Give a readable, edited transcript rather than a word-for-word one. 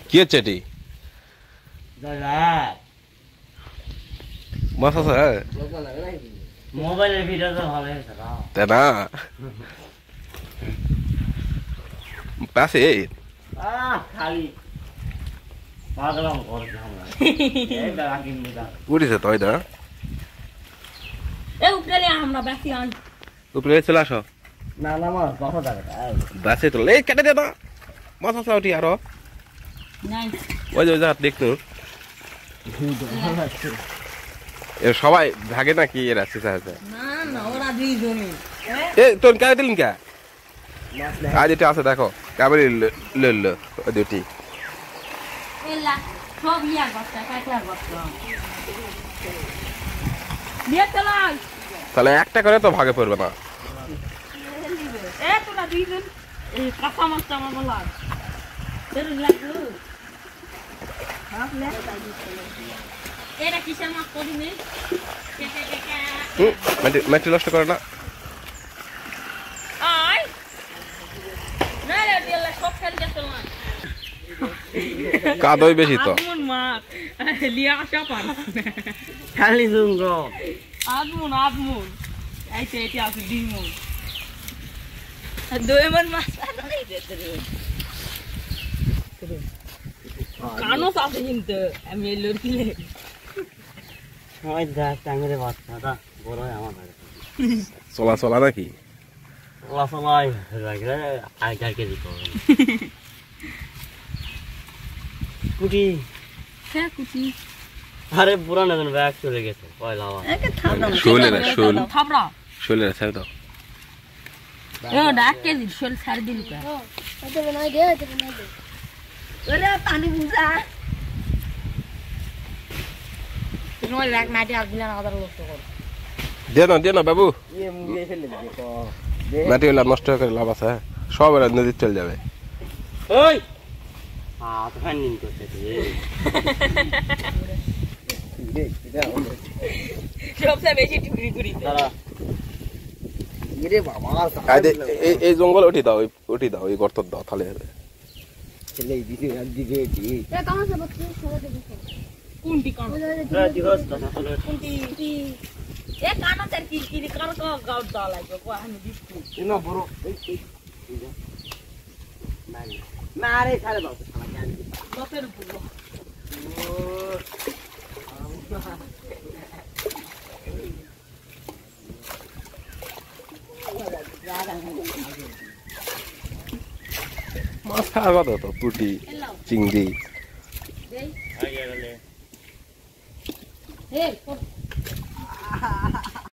কি হচ্ছে এটি? মাছ আছে মোবাইলের ভিডিও তো ভালো হয়েছে তাই না? পাশে খালি পাগলাম করছে উঠেছে তো এটা উপরে চলে আসো। না না মাছ বাসা থাকে বাসে তো এই কেটে দে না মাছ আছে ওটি আরো ওই যে যা দেখতো সবাই ভাগে নাকি এরা চেঁচা হয়েছে এ তোর কে দিলেন কে আজ এটা আছে দেখো কাবেরি লইল ওই দুটি তাহলে একটা করে তো ভাগে পড়বে না। মাটি নষ্ট করে না কাদই বেশি তো খালি জুঙ্গ আদমুন আদমুন এইতে এটি আছে ডিমুন দইমন মাছ নাই যেতে রে কানো আছে কিন্তু আমি লড়কিলে ওই দেখ টাঙ্গিরে বাচ্চাটা বড় হয় আমার চলা চলা নাকি চলা চলাই লাগলে আই কেজি করবে কুটি হ্যাঁ কুটি আরে পুরানো দিন ব্যাগ চলে গেছে পয়লা শোলে ছেড়ে দাও ডাক কেজি শোল ছাড় দিল পানি বুঝা তোমার রাখ মাটি আর দিলা না আদার নষ্ট কর দে না বাবু মাটি হলে নষ্ট করে লাভ আছে সব এরা নদীতে চলে যাবে। ওই তো ফ্যান নিন করতে সবচেয়ে বেশি টুকরি করি এই জঙ্গল উঠি দাও এই গর্ত দাও তাহলে হবে কোনটি কানো কোনটি এ কানো তার কিরকিরি কানো তো গাউট দাও লাগবে কো আমি দিচ্ছি না বড় না রে ছাড়ে দাও লতের পুরো মাছ খাওয়া তো পুটি চিংড়ি আগে গেলে এই